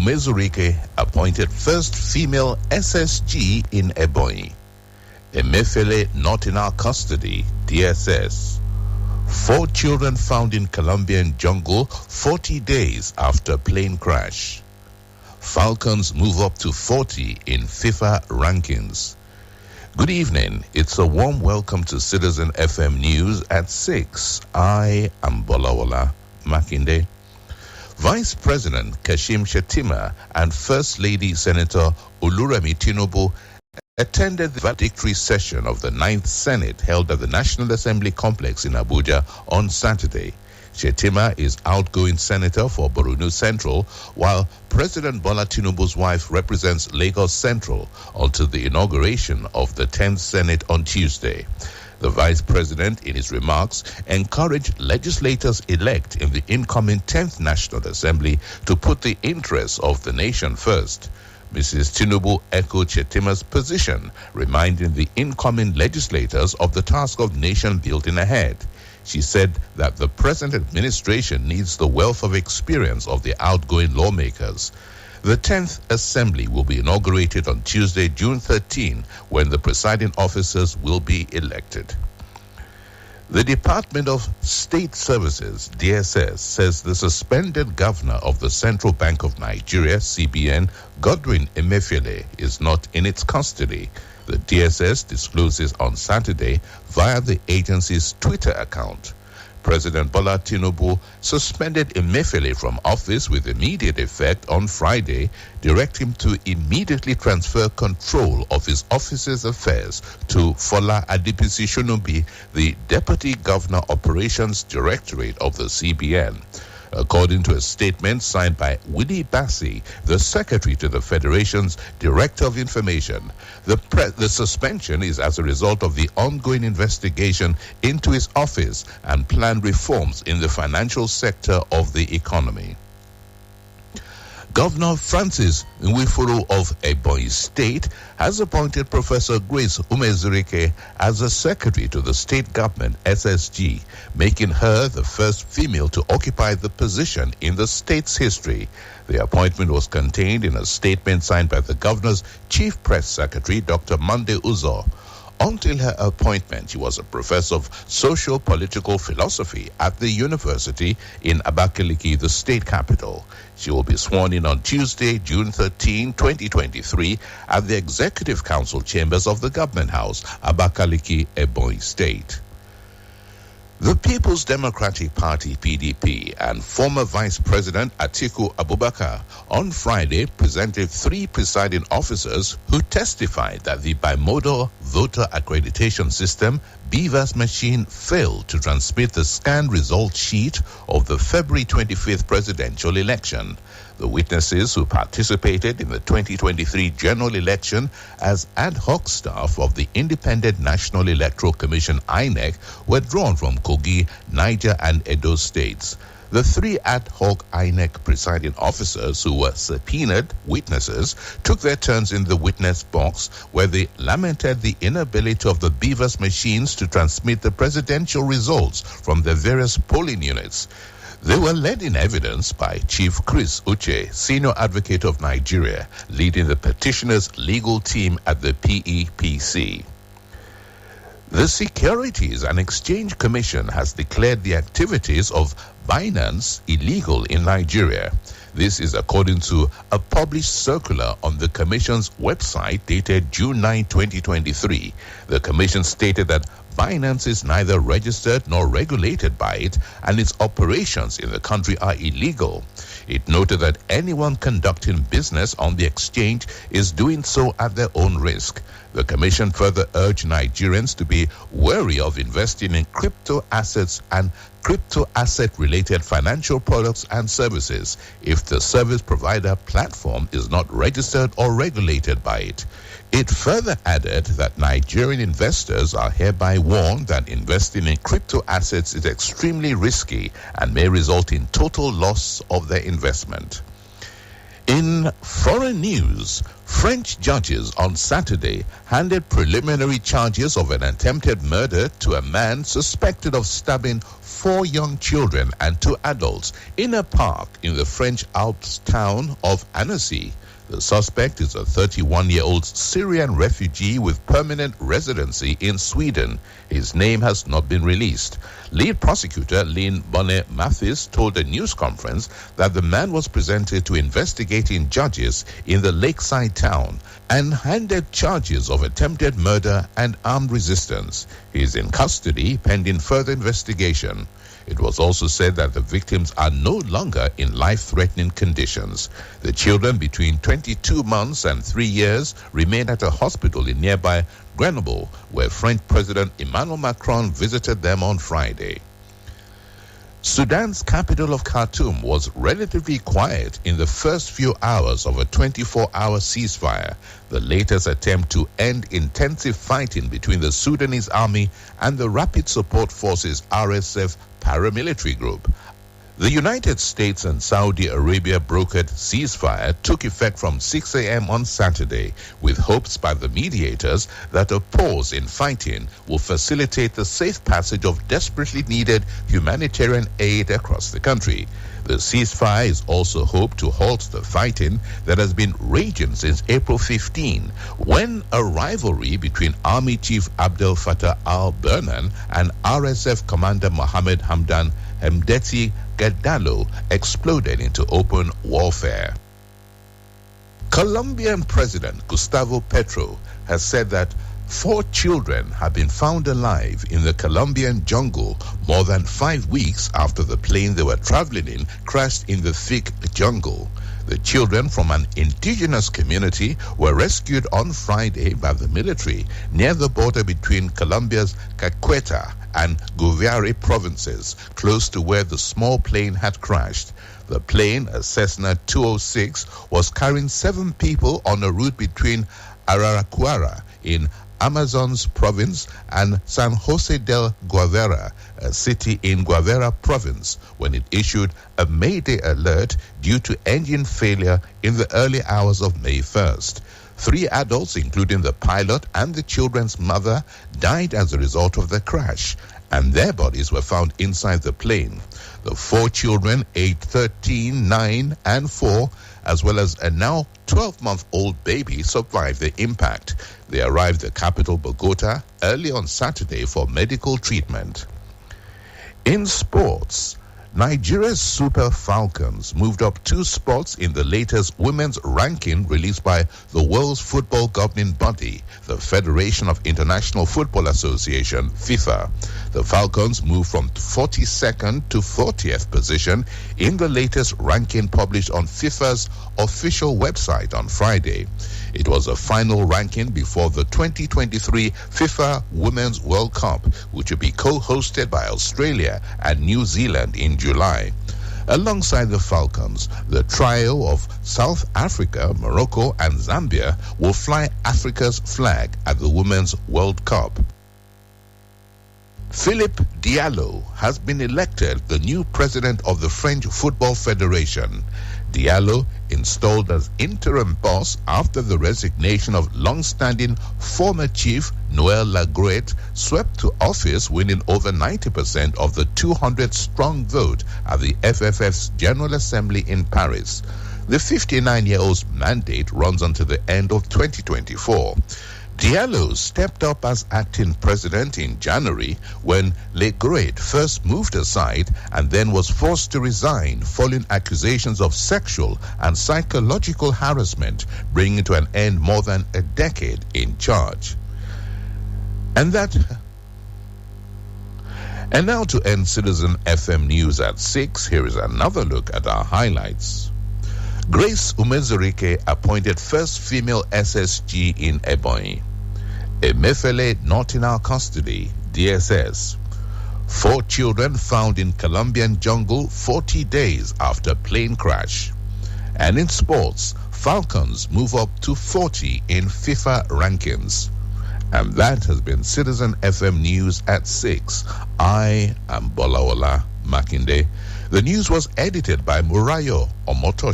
Umezurike appointed first female SSG in Ebonyi. Emefiele not in our custody, DSS. 4 children found in Colombian jungle 40 days after plane crash. Falcons move up to 40 in FIFA rankings. Good evening. It's a warm welcome to Citizen FM News at 6. I am Bolawala Makinde. Vice President Kashim Shettima and First Lady Senator Oluremi Tinubu attended the valedictory session of the 9th Senate held at the National Assembly complex in Abuja on Saturday. Shettima is outgoing senator for Borno Central, while President Bola Tinubu's wife represents Lagos Central until the inauguration of the 10th Senate on Tuesday. The vice president, in his remarks, encouraged legislators-elect in the incoming 10th National Assembly to put the interests of the nation first. Mrs. Tinubu echoed Shettima's position, reminding the incoming legislators of the task of nation building ahead. She said that the present administration needs the wealth of experience of the outgoing lawmakers. The 10th Assembly will be inaugurated on Tuesday, June 13, when the presiding officers will be elected. The Department of State Services, DSS, says the suspended governor of the Central Bank of Nigeria, CBN, Godwin Emefiele, is not in its custody. The DSS discloses on Saturday via the agency's Twitter account. President Bola Tinubu suspended Emefiele from office with immediate effect on Friday, directing him to immediately transfer control of his office's affairs to Fola Adipisi Shonubi, the Deputy Governor Operations Directorate of the CBN. According to a statement signed by Willie Bassi, the Secretary to the Federation's Director of Information, the suspension is as a result of the ongoing investigation into his office and planned reforms in the financial sector of the economy. Governor Francis Nwifuru of Ebonyi State has appointed Professor Grace Umezurike as a secretary to the state government SSG, making her the first female to occupy the position in the state's history. The appointment was contained in a statement signed by the governor's chief press secretary, Dr. Monday Uzo. Until her appointment, she was a professor of socio-political philosophy at the university in Abakaliki, the state capital. She will be sworn in on Tuesday, June 13, 2023, at the Executive Council chambers of the Government House, Abakaliki, Ebonyi State. The People's Democratic Party, PDP, and former Vice President Atiku Abubakar on Friday presented 3 presiding officers who testified that the bimodal voter accreditation system, BVAS machine, failed to transmit the scanned result sheet of the February 25th presidential election. The witnesses who participated in the 2023 general election as ad hoc staff of the Independent National Electoral Commission, INEC, were drawn from Kogi, Niger, and Edo states. The 3 ad hoc INEC presiding officers who were subpoenaed witnesses took their turns in the witness box, where they lamented the inability of the BVAS machines to transmit the presidential results from their various polling units. They were led in evidence by Chief Chris Uche, Senior Advocate of Nigeria, leading the petitioners' legal team at the PEPC. The Securities and Exchange Commission has declared the activities of Binance illegal in Nigeria. This is according to a published circular on the Commission's website dated June 9, 2023. The Commission stated that Binance is neither registered nor regulated by it, and its operations in the country are illegal. It noted that anyone conducting business on the exchange is doing so at their own risk. The Commission further urged Nigerians to be wary of investing in crypto assets and crypto asset-related financial products and services if the service provider platform is not registered or regulated by it. It further added that Nigerian investors are hereby warned that investing in crypto assets is extremely risky and may result in total loss of their investment. In foreign news, French judges on Saturday handed preliminary charges of an attempted murder to a man suspected of stabbing 4 young children and 2 adults in a park in the French Alps town of Annecy. The suspect is a 31-year-old Syrian refugee with permanent residency in Sweden. His name has not been released. Lead prosecutor Lynn Bonnet Mathis told a news conference that the man was presented to investigating judges in the lakeside town and handed charges of attempted murder and armed resistance. He is in custody pending further investigation. It was also said that the victims are no longer in life-threatening conditions. The children between 22 months and 3 years remain at a hospital in nearby Grenoble, where French President Emmanuel Macron visited them on Friday. Sudan's capital of Khartoum was relatively quiet in the first few hours of a 24-hour ceasefire, the latest attempt to end intensive fighting between the Sudanese army and the Rapid Support Forces RSF paramilitary group. The United States and Saudi Arabia brokered ceasefire took effect from 6 a.m. on Saturday, with hopes by the mediators that a pause in fighting will facilitate the safe passage of desperately needed humanitarian aid across the country. The ceasefire is also hoped to halt the fighting that has been raging since April 15, when a rivalry between Army Chief Abdel Fattah al-Burhan and RSF Commander Mohammed Hamdan Hemdeti Gadalo exploded into open warfare. Colombian President Gustavo Petro has said that 4 children have been found alive in the Colombian jungle more than 5 weeks after the plane they were traveling in crashed in the thick jungle. The children from an indigenous community were rescued on Friday by the military near the border between Colombia's Caqueta and Guaviare provinces, close to where the small plane had crashed. The plane, a Cessna 206, was carrying 7 people on a route between Araraquara in Amazonas province and San Jose del Guavera, a city in Guavera province, when it issued a Mayday alert due to engine failure in the early hours of May 1st. 3 adults, including the pilot and the children's mother, died as a result of the crash, and their bodies were found inside the plane. The 4 children, aged 13, 9, and 4, as well as a now 12-month-old baby, survived the impact. They arrived at the capital Bogota early on Saturday for medical treatment. In sports, Nigeria's Super Falcons moved up 2 spots in the latest women's ranking released by the world's football governing body, the Federation of International Football Association, FIFA. The Falcons moved from 42nd to 40th position in the latest ranking published on FIFA's official website on Friday. It was a final ranking before the 2023 FIFA Women's World Cup, which will be co-hosted by Australia and New Zealand in July. Alongside the Falcons, the trio of South Africa, Morocco, and Zambia will fly Africa's flag at the Women's World Cup. Philippe Diallo has been elected the new president of the French Football Federation. Diallo, installed as interim boss after the resignation of long-standing former chief Noël Lagroet, swept to office winning over 90% of the 200-strong vote at the FFF's General Assembly in Paris. The 59-year-old's mandate runs until the end of 2024. Diallo stepped up as acting president in January when Lagroet first moved aside and then was forced to resign following accusations of sexual and psychological harassment, bringing to an end more than a decade in charge. And now to end Citizen FM News at 6, here is another look at our highlights. Grace Umezurike appointed first female SSG in Ebonyi. Emefiele not in our custody, DSS. 4 children found in Colombian jungle 40 days after plane crash. And in sports, Falcons move up to 40 in FIFA rankings. And that has been Citizen FM News at 6. I am Bolawola Makinde. The news was edited by Murayo Omotosh.